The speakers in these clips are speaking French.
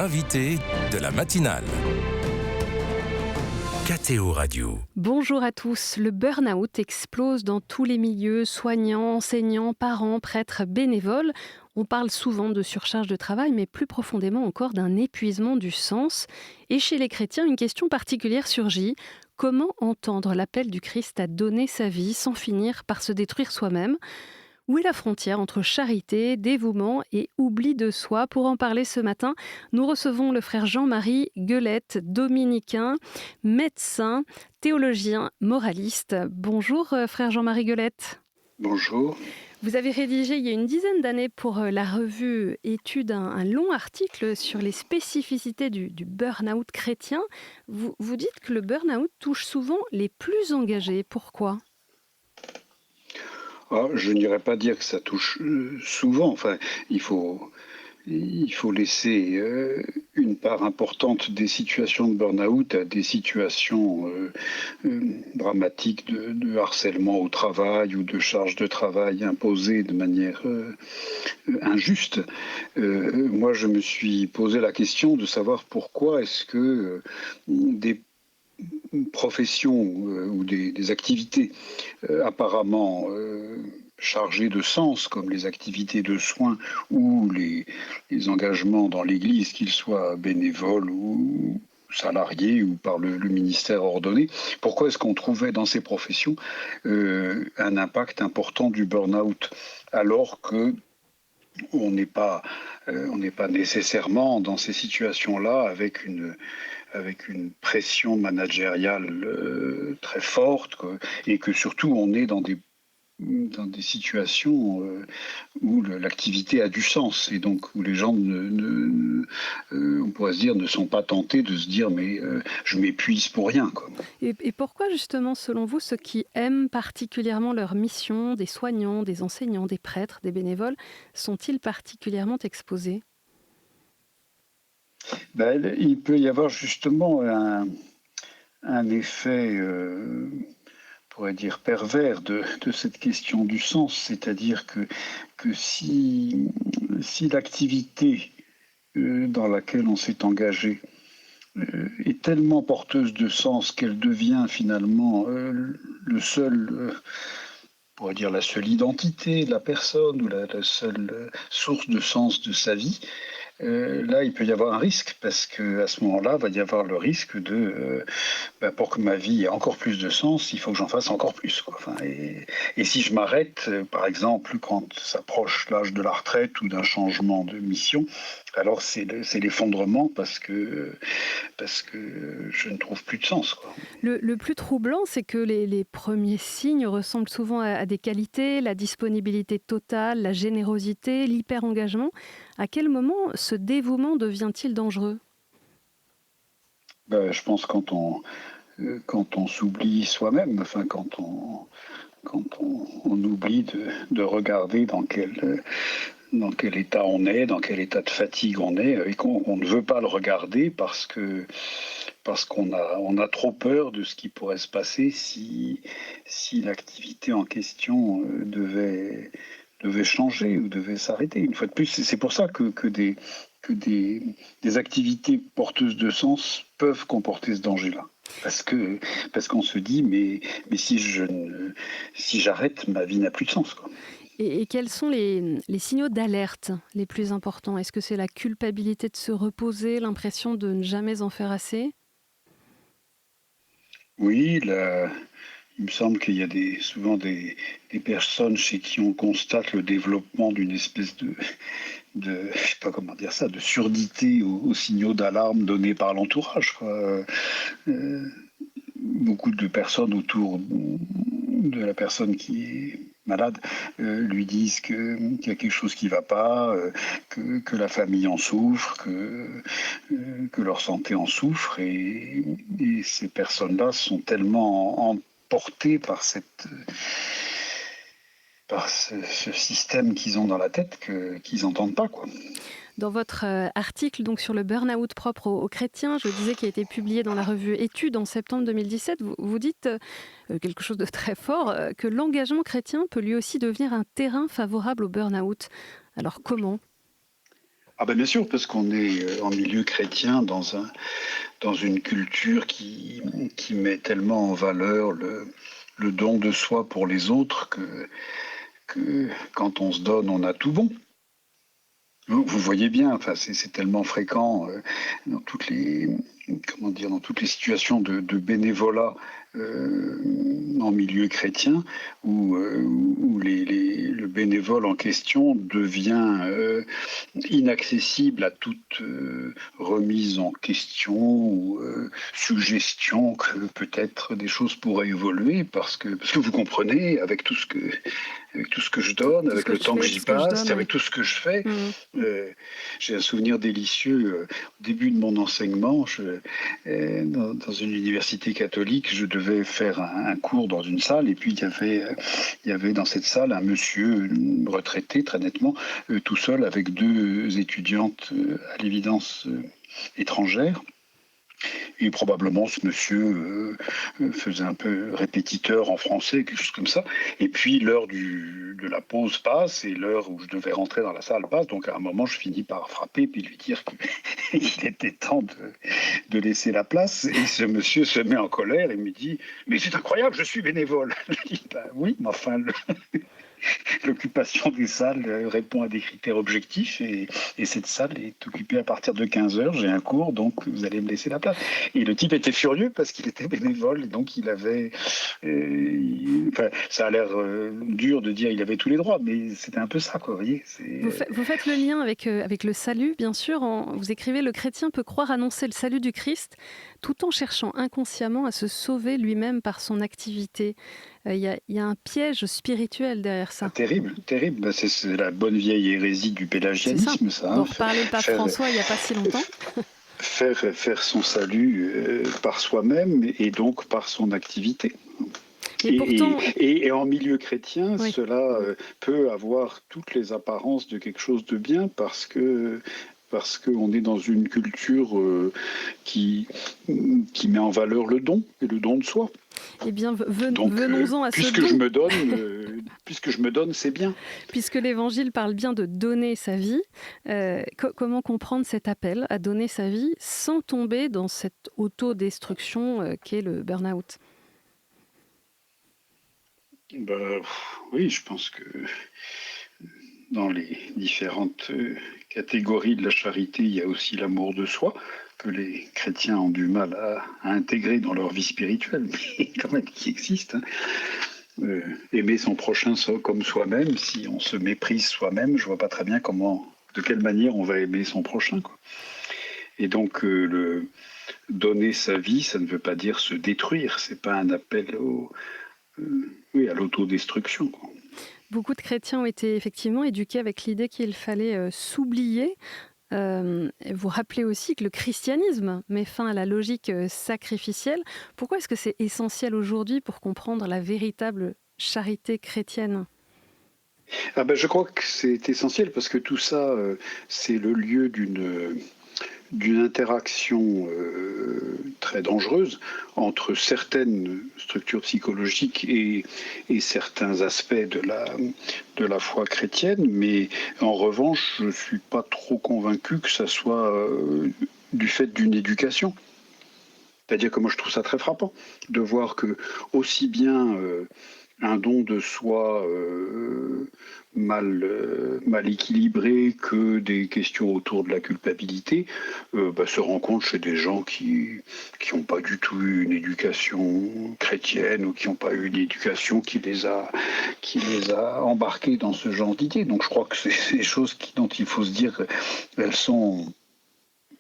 l'invité de la matinale. KTO Radio. Bonjour à tous. Le burn-out explose dans tous les milieux, soignants, enseignants, parents, prêtres, bénévoles. On parle souvent de surcharge de travail, mais plus profondément encore d'un épuisement du sens. Et chez les chrétiens, une question particulière surgit. Comment entendre l'appel du Christ à donner sa vie sans finir par se détruire soi-même ? Où est la frontière entre charité, dévouement et oubli de soi ? Pour en parler ce matin, nous recevons le frère Jean-Marie Guelette, dominicain, médecin, théologien, moraliste. Bonjour frère Jean-Marie Guelette. Bonjour. Vous avez rédigé il y a une dizaine d'années pour la revue Études un long article sur les spécificités du burn-out chrétien. Vous dites que le burn-out touche souvent les plus engagés. Pourquoi ? Je n'irais pas dire que ça touche souvent. Enfin, il faut laisser une part importante des situations de burn-out à des situations dramatiques de harcèlement au travail ou de charge de travail imposée de manière injuste. Moi, je me suis posé la question de savoir pourquoi est-ce que des professions ou des activités apparemment chargées de sens, comme les activités de soins ou les engagements dans l'Église, qu'ils soient bénévoles ou salariés ou par le ministère ordonné, pourquoi est-ce qu'on trouvait dans ces professions un impact important du burn-out, alors que on n'est pas nécessairement dans ces situations-là avec une pression managériale très forte, et que surtout on est dans des situations où l'activité a du sens, et donc où les gens on pourrait se dire, ne sont pas tentés de se dire mais je m'épuise pour rien, quoi. Et pourquoi justement, selon vous, ceux qui aiment particulièrement leur mission, des soignants, des enseignants, des prêtres, des bénévoles, sont-ils particulièrement exposés ? Il peut y avoir justement un effet, on pourrait dire, pervers de cette question du sens, c'est-à-dire que si l'activité dans laquelle on s'est engagé est tellement porteuse de sens qu'elle devient finalement le seul, on pourrait dire la seule identité de la personne ou la seule source de sens de sa vie, là, il peut y avoir un risque, parce qu'à ce moment-là, il va y avoir le risque de, pour que ma vie ait encore plus de sens, il faut que j'en fasse encore plus, quoi. Enfin, et si je m'arrête, par exemple, quand s'approche l'âge de la retraite ou d'un changement de mission, alors c'est l'effondrement, parce que je ne trouve plus de sens, quoi. Le plus troublant, c'est que les premiers signes ressemblent souvent à des qualités, la disponibilité totale, la générosité, l'hyper-engagement. À quel moment ce dévouement devient-il dangereux ? Je pense quand on s'oublie soi-même, enfin quand on oublie de regarder dans quel état on est, dans quel état de fatigue on est, et qu'on ne veut pas le regarder parce qu'on a trop peur de ce qui pourrait se passer si l'activité en question devait changer ou devait s'arrêter. Une fois de plus, c'est pour ça que des activités porteuses de sens peuvent comporter ce danger-là. Parce qu'on se dit, mais si j'arrête, ma vie n'a plus de sens, quoi. Et quels sont les signaux d'alerte les plus importants ? Est-ce que c'est la culpabilité de se reposer, l'impression de ne jamais en faire assez ? Oui, il me semble qu'il y a souvent des personnes chez qui on constate le développement d'une espèce de je sais pas comment dire ça, de surdité aux signaux d'alarme donnés par l'entourage, quoi. Beaucoup de personnes autour de la personne qui est malade lui disent qu'il y a quelque chose qui ne va pas, que la famille en souffre, que leur santé en souffre, et ces personnes-là sont tellement emportées par ce système qu'ils ont dans la tête qu'ils n'entendent pas, quoi. Dans votre article donc, sur le burn-out propre aux chrétiens, je disais qu'il a été publié dans la revue Études en septembre 2017, vous dites quelque chose de très fort, que l'engagement chrétien peut lui aussi devenir un terrain favorable au burn-out. Alors comment ? Ah ben bien sûr, parce qu'on est en milieu chrétien dans une culture qui met tellement en valeur le don de soi pour les autres que quand on se donne, on a tout bon. Vous voyez bien, enfin, c'est tellement fréquent dans toutes les, comment dire, dans toutes les situations de bénévolat en milieu chrétien où le bénévole en question devient inaccessible à toute remise en question ou suggestion que peut-être des choses pourraient évoluer parce que vous comprenez, avec tout ce que je donne, avec le temps que j'y passe, avec tout ce que je fais. J'ai un souvenir délicieux au début de mon enseignement. Dans une université catholique, je devais faire un cours dans une salle et puis il y avait dans cette salle un monsieur retraité très nettement, tout seul avec deux étudiantes à l'évidence étrangères. Et probablement ce monsieur faisait un peu répétiteur en français, quelque chose comme ça. Et puis l'heure de la pause passe et l'heure où je devais rentrer dans la salle passe. Donc à un moment, je finis par frapper puis lui dire qu'il était temps de laisser la place. Et ce monsieur se met en colère et me dit « Mais c'est incroyable, je suis bénévole !» Je dis « Ben oui, mais enfin... L'occupation des salles répond à des critères objectifs et cette salle est occupée à partir de 15 heures. J'ai un cours, donc vous allez me laisser la place. Et le type était furieux parce qu'il était bénévole, et donc il avait... enfin, ça a l'air dur de dire il avait tous les droits, mais c'était un peu ça, quoi, vous voyez. Vous faites le lien avec le salut, bien sûr. Vous écrivez « Le chrétien peut croire annoncer le salut du Christ tout en cherchant inconsciemment à se sauver lui-même par son activité ». Il y a un piège spirituel derrière ça. Ah, terrible, terrible. Ben, c'est la bonne vieille hérésie du pélagianisme, ça. On reparlait le pape François il n'y a pas si longtemps. Faire son salut par soi-même et donc par son activité. Et en milieu chrétien, oui. Cela peut avoir toutes les apparences de quelque chose de bien parce qu'on est dans une culture qui met en valeur le don et le don de soi. Eh bien, venons-en à ce don. Puisque je me donne, c'est bien. Puisque l'Évangile parle bien de donner sa vie, comment comprendre cet appel à donner sa vie sans tomber dans cette autodestruction qu'est le burn-out ? Oui, je pense que dans les différentes catégories de la charité, il y a aussi l'amour de soi, que les chrétiens ont du mal à intégrer dans leur vie spirituelle, mais quand même qui existe. Aimer son prochain comme soi-même, si on se méprise soi-même, je ne vois pas très bien de quelle manière on va aimer son prochain, quoi. Et donc, donner sa vie, ça ne veut pas dire se détruire, c'est pas un appel à l'autodestruction, quoi. Beaucoup de chrétiens ont été effectivement éduqués avec l'idée qu'il fallait s'oublier. Vous rappelez aussi que le christianisme met fin à la logique sacrificielle. Pourquoi est-ce que c'est essentiel aujourd'hui pour comprendre la véritable charité chrétienne ? Je crois que c'est essentiel parce que tout ça, c'est le lieu d'une interaction très dangereuse entre certaines structures psychologiques et certains aspects de la foi chrétienne, mais en revanche, je ne suis pas trop convaincu que ça soit du fait d'une éducation. C'est-à-dire que moi je trouve ça très frappant de voir que aussi bien un don de soi mal équilibré que des questions autour de la culpabilité se rencontrent chez des gens qui n'ont pas du tout eu une éducation chrétienne ou qui n'ont pas eu une éducation qui les a embarqués dans ce genre d'idées. Donc je crois que c'est des choses dont il faut se dire qu'elles sont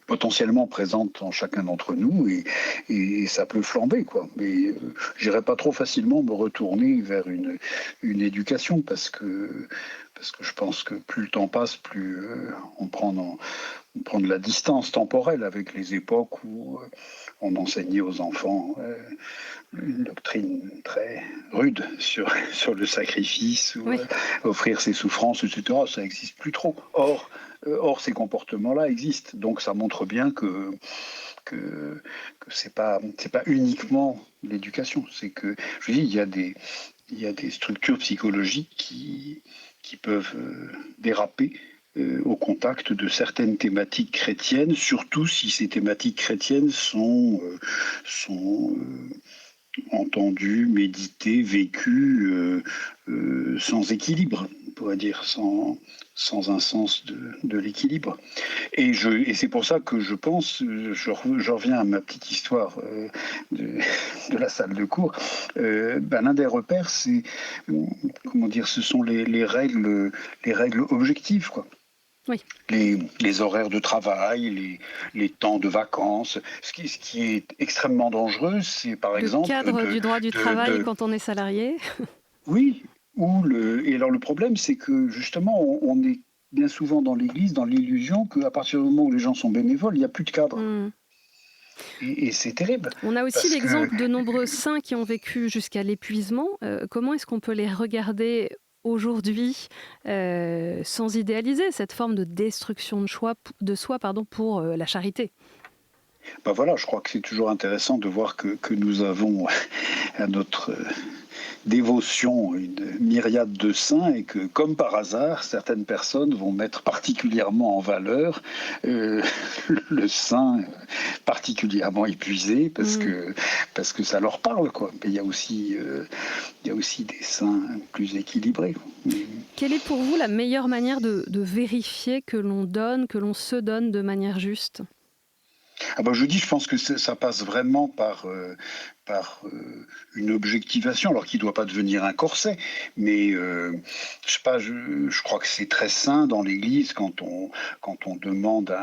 potentiellement présentes en chacun d'entre nous et ça peut flamber, quoi. Mais j'irai pas trop facilement me retourner vers une éducation parce que je pense que plus le temps passe, plus on prend de la distance temporelle avec les époques où on enseignait aux enfants une doctrine très rude sur le sacrifice ou offrir ses souffrances, etc. Ça n'existe plus trop. Or, ces comportements-là existent. Donc, ça montre bien que c'est pas uniquement l'éducation. C'est que, je dis, il y a des structures psychologiques qui peuvent déraper au contact de certaines thématiques chrétiennes, surtout si ces thématiques chrétiennes sont entendues, méditées, vécues sans équilibre, on pourrait dire, sans un sens de l'équilibre. Et c'est pour ça que je pense, je reviens à ma petite histoire de la salle de cours, l'un des repères, c'est, comment dire, ce sont les règles objectives, quoi. Oui. Les horaires de travail, les temps de vacances. Ce qui est extrêmement dangereux, c'est par exemple... Le cadre du droit du travail quand on est salarié. Oui, et alors le problème, c'est que justement, on est bien souvent dans l'Église, dans l'illusion qu'à partir du moment où les gens sont bénévoles, il n'y a plus de cadre. Et c'est terrible. On a aussi l'exemple de nombreux saints qui ont vécu jusqu'à l'épuisement. Comment est-ce qu'on peut les regarder aujourd'hui sans idéaliser cette forme de destruction de soi pour la charité? Voilà, je crois que c'est toujours intéressant de voir que nous avons à notre dévotion une myriade de saints et que, comme par hasard, certaines personnes vont mettre particulièrement en valeur le saint particulièrement épuisé parce que ça leur parle, quoi. Mais il y a aussi des saints plus équilibrés. Quelle est pour vous la meilleure manière de vérifier que l'on se donne de manière juste? Je pense que ça passe vraiment par une objectivation, alors qu'il ne doit pas devenir un corset, mais je sais pas, je crois que c'est très sain dans l'Église quand on demande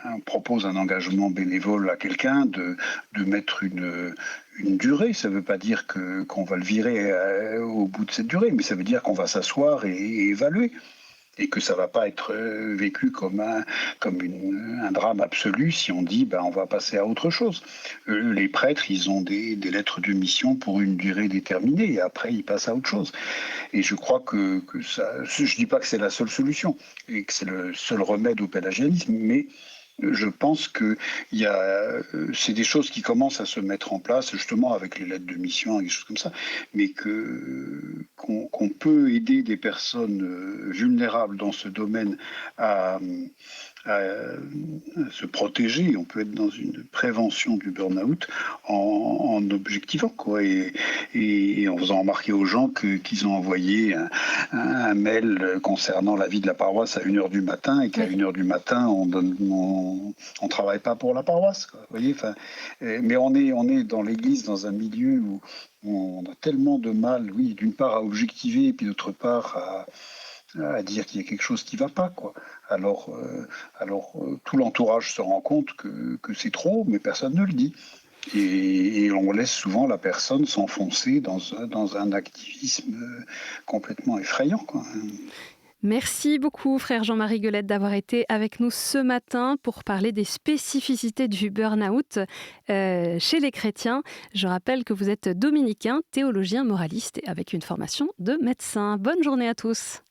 on propose un engagement bénévole à quelqu'un de mettre une durée. Ça ne veut pas dire qu'on va le virer au bout de cette durée, mais ça veut dire qu'on va s'asseoir et évaluer. Et que ça ne va pas être vécu comme un drame absolu si on dit on va passer à autre chose. Les prêtres, ils ont des lettres de mission pour une durée déterminée et après ils passent à autre chose. Et je crois que ça, je ne dis pas que c'est la seule solution et que c'est le seul remède au pélagianisme, mais je pense que c'est des choses qui commencent à se mettre en place justement avec les lettres de mission et des choses comme ça, mais qu'on peut aider des personnes vulnérables dans ce domaine à se protéger. On peut être dans une prévention du burn-out en objectivant, quoi, et en faisant remarquer aux gens qu'ils ont envoyé un mail concernant la vie de la paroisse à 1h du matin et qu'à 1h du matin on travaille pas pour la paroisse, quoi, vous voyez, mais on est dans l'Église, dans un milieu où on a tellement de mal, oui, d'une part à objectiver et puis d'autre part à dire qu'il y a quelque chose qui ne va pas, quoi. Alors tout l'entourage se rend compte que c'est trop, mais personne ne le dit. Et on laisse souvent la personne s'enfoncer dans un activisme complètement effrayant, quoi. Merci beaucoup, frère Jean-Marie Guelette, d'avoir été avec nous ce matin pour parler des spécificités du burn-out chez les chrétiens. Je rappelle que vous êtes dominicain, théologien, moraliste et avec une formation de médecin. Bonne journée à tous.